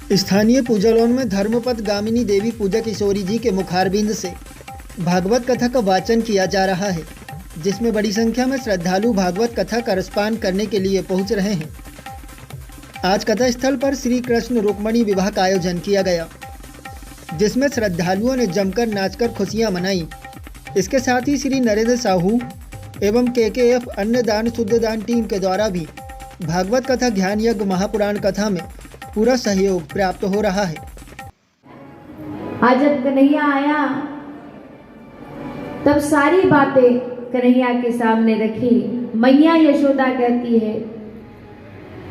स्थानीय पूजालौन में धर्मपद गामिनी देवी पूजा किशोरी जी के मुखारबिंद से भागवत कथा का वाचन किया जा रहा है, जिसमें बड़ी संख्या में श्रद्धालु भागवत कथा का रसपान करने के लिए पहुंच रहे हैं। आज कथा स्थल पर श्री कृष्ण रुक्मणी विवाह का आयोजन किया गया, जिसमें श्रद्धालुओं ने जमकर नाचकर खुशियां मनाई। इसके साथ ही श्री नरेंद्र साहू एवं KKF अन्नदान शुद्धदान टीम के द्वारा भी भागवत कथा ज्ञान यज्ञ महापुराण कथा में पूरा सहयोग प्राप्त हो रहा है। आज जब कन्हैया आया तब सारी बातें कन्हैया के सामने रखी। मैया यशोदा कहती है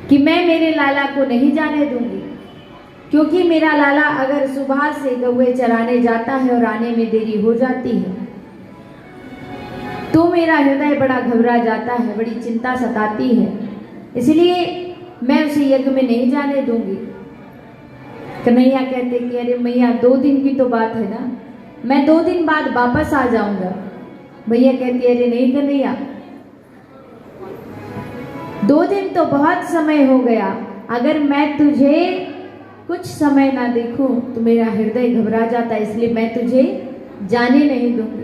कि मैं मेरे लाला को नहीं जाने दूंगी, क्योंकि मेरा लाला अगर सुबह से गौवे चराने जाता है और आने में देरी हो जाती है तो मेरा हृदय बड़ा घबरा जाता है, बड़ी चिंता सताती है, इसलिए मैं उसे यज्ञ में नहीं जाने दूंगी। कन्हैया कहते कि अरे मैया 2 दिन की तो बात है ना, मैं 2 दिन बाद वापस आ जाऊंगा। भैया कहती अरे नहीं कन्हैया, 2 दिन तो बहुत समय हो गया, अगर मैं तुझे कुछ समय ना देखूं तो मेरा हृदय घबरा जाता है, इसलिए मैं तुझे जाने नहीं दूंगी।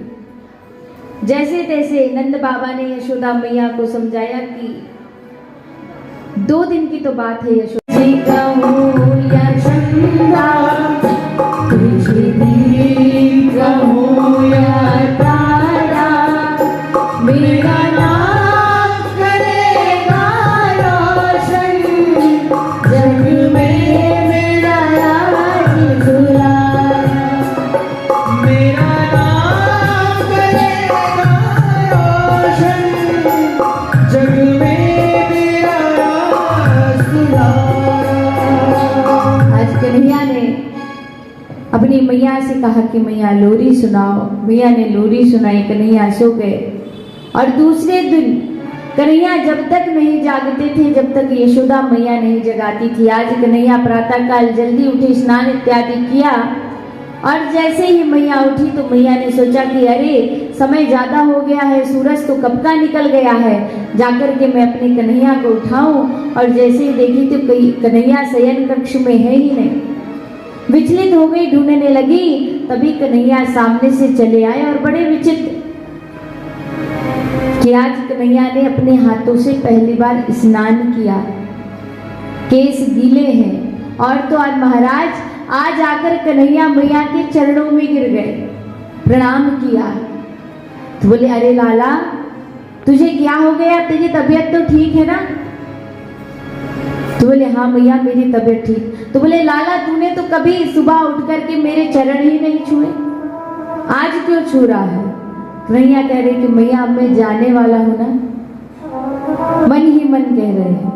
जैसे तैसे नंद बाबा ने यशोदा मैया को समझाया कि 2 दिन की तो बात है यशोदा। मेरा नाम करेगा रोशन, जग में मेरा राज दुलारा। मेरा नाम करेगा रोशन, जग में मेरा राज दुलारा। आज कन्हैया ने अपनी मैया से कहा कि मैया लोरी सुनाओ। मैया ने लोरी सुनाई, कन्हैया सो गए। और दूसरे दिन कन्हैया जब तक नहीं जागते थे जब तक यशोदा मैया नहीं जगाती थी। आज कन्हैया प्रातःकाल जल्दी उठे, स्नान इत्यादि किया और जैसे ही मैया उठी तो मैया ने सोचा कि अरे समय ज्यादा हो गया है, सूरज तो कब का निकल गया है, जाकर के मैं अपने कन्हैया को उठाऊं। और जैसे ही देखी तो कन्हैया शयन कक्ष में है ही नहीं। विचलित हो गई, ढूंढने लगी, तभी कन्हैया सामने से चले आए और बड़े विचित्र कि आज कन्हैया ने अपने हाथों से पहली बार स्नान किया, केस गीले हैं। और तो आज महाराज आज आकर कन्हैया मैया के चरणों में गिर गए, प्रणाम किया। तो बोले अरे लाला तुझे क्या हो गया, तेरी तबीयत तो ठीक है ना? तो बोले हाँ मैया मेरी तबीयत ठीक। तो बोले लाला तूने तो कभी सुबह उठ करके मेरे चरण ही नहीं छुए, आज क्यों छू रहा है? कन्हैया कह रहे कि मैया अब मैं जाने वाला हूं ना, मन ही मन कह रहे हैं।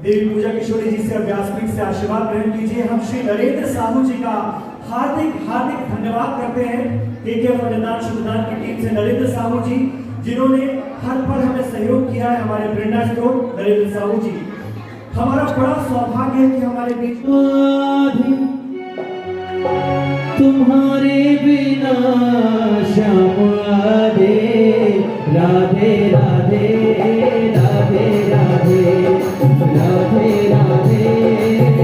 देवी पूजा किशोरी जी से व्यासपीठ से आशीर्वाद ग्रहण कीजिए। हम श्री नरेंद्र साहू जी का हार्दिक हार्दिक धन्यवाद करते हैं के फलदान शुभदान की टीम से। नरेंद्र साहू जी जिन्होंने हर पल हमें सहयोग किया है, हमारे प्रेरणा स्रोत नरेंद्र साहू जी। हमारा बड़ा सौभाग्य है कि हमारे बीच तुम्हारे बिना श्याम आधे, राधे राधे राधे राधे राधे राधे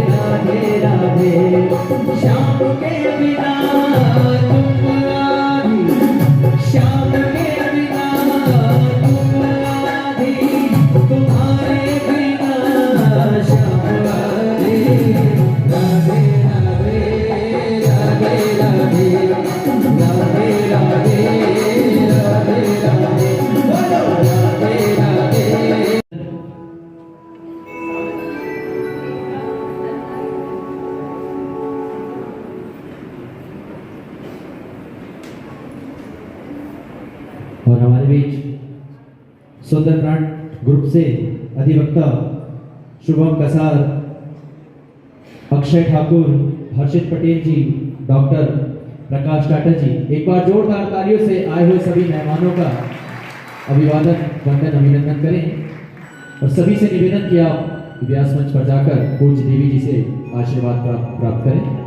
राधे राधे। श्याम के बिना तुम आधी, श्याम के बिना तुम आधी, तुम्हारे बिना श्याम आधे, राधे राधे राधे राधे राधे राधे राधे राधे राधे राधे। और हमारे बीच सुंदर प्राण ग्रुप से अधिवक्ता शुभम कसार, अक्षय ठाकुर, हर्षित पटेल जी, डॉक्टर प्रकाश टाटा जी, एक बार जोरदार तालियों से आए हुए सभी मेहमानों का अभिवादन वंदन अभिनंदन करें। और सभी से निवेदन किया व्यास मंच पर जाकर पूज्य देवी जी से आशीर्वाद प्राप्त करें।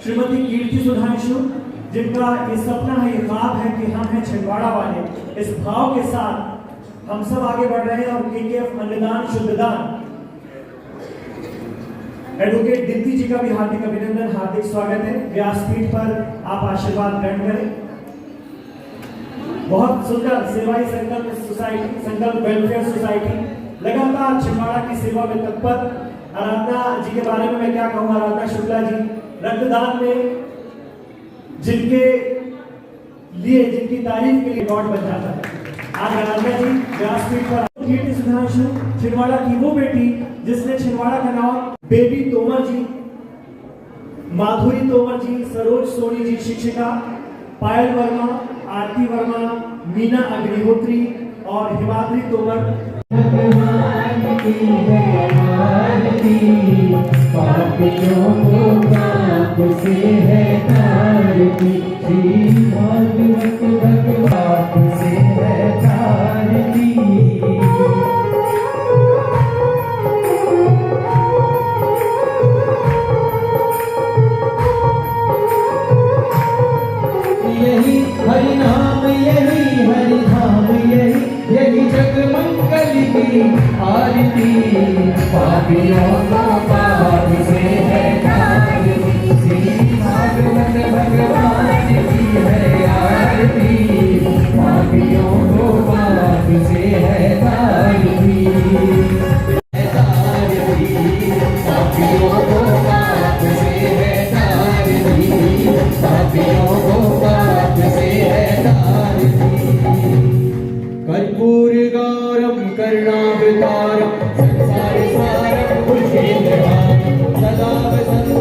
श्रीमती कीर्ति सुधांशु, जिनका ये सपना है, ये ख्वाब है कि हम हैं छिंदवाड़ा वाले। इस भाव के साथ हम सब आगे बढ़ रहे हैं। और केकेएफ अन्नदान शुद्धदान एडवोकेट दीप्ति जी का भी हार्दिक अभिनंदन, हार्दिक स्वागत है। व्यासपीठ पर आप आशीर्वाद ग्रहण करें। बहुत सुंदर सेवाई संकल्प सोसाइटी, संकल्प वेलफेयर सोसाइटी लगातार छिंदवाड़ा की सेवा में तत्पर। आराधना जी के बारे में मैं क्या कहूँ, आराधना शुक्ला जी रक्तदान में जिनके लिए, जिनकी तारीफ के लिए रिकॉर्ड बन जाता है। आज आराधना जी व्यासपीठ पर। कीर्ति सुधांशु छिंदवाड़ा की वो बेटी जिसने छिंदवाड़ा का नाम, बेबी तोमर जी, माधुरी तोमर जी, सरोज सोनी जी शिक्षिका, पायल वर्मा, आरती वर्मा, मीना अग्निहोत्री और हिमाद्री तोमर। पापियों को पाप से है तारती, श्री भागवत भगवान से है तारती। यही हरि नाम, यही हरि धाम, यही जग मंगल की आरती। पापियों को पाप से है तारती, श्री भागवत भगवान की है आरती। पापियों को पाप से है तारती, पापियों को पाप से है तारती, पापियों को पाप से है तारती। कर्पूर गौरम करुणावतारम संसार सारम भुजगेन्द्रहारम सदा वसंत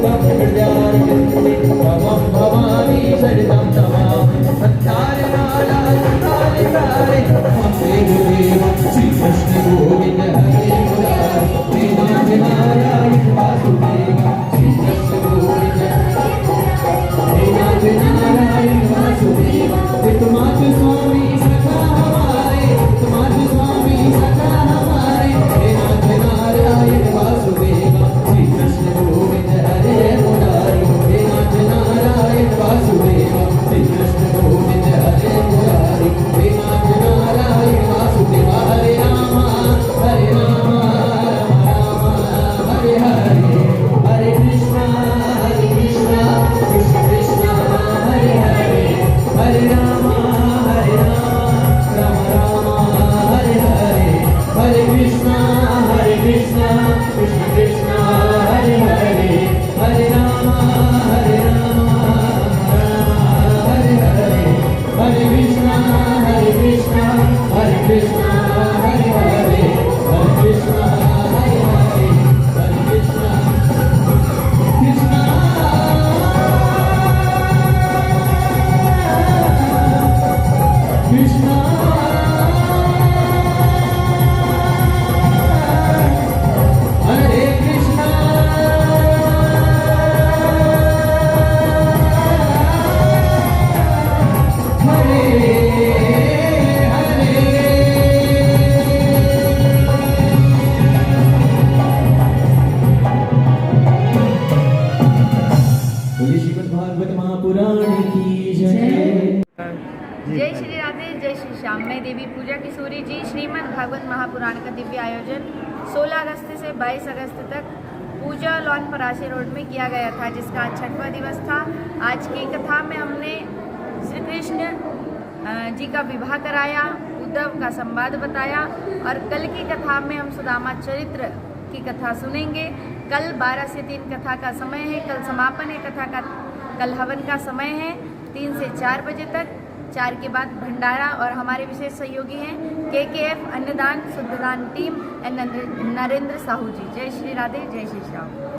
कल्याण की जय। जय श्री राधे, जय श्री श्याम। मैं देवी पूजा किशोरी जी। श्रीमद् भागवत महापुराण का दिव्य आयोजन 16 अगस्त से 22 अगस्त तक पूजा लॉन पराशे रोड में किया गया था, जिसका आज 6वां दिवस था। आज की कथा में हमने श्री कृष्ण जी का विवाह कराया, उद्धव का संवाद बताया, और कल की कथा में हम सुदामा चरित्र की कथा सुनेंगे। कल 12 से 3 कथा का समय है, कल समापन है कथा का, कल हवन का समय है 3 से 4 बजे तक, 4 के बाद भंडारा। और हमारे विशेष सहयोगी हैं KKF अन्नदान शुद्धदान टीम एंड नरेंद्र साहू जी। जय श्री राधे, जय श्री श्याम।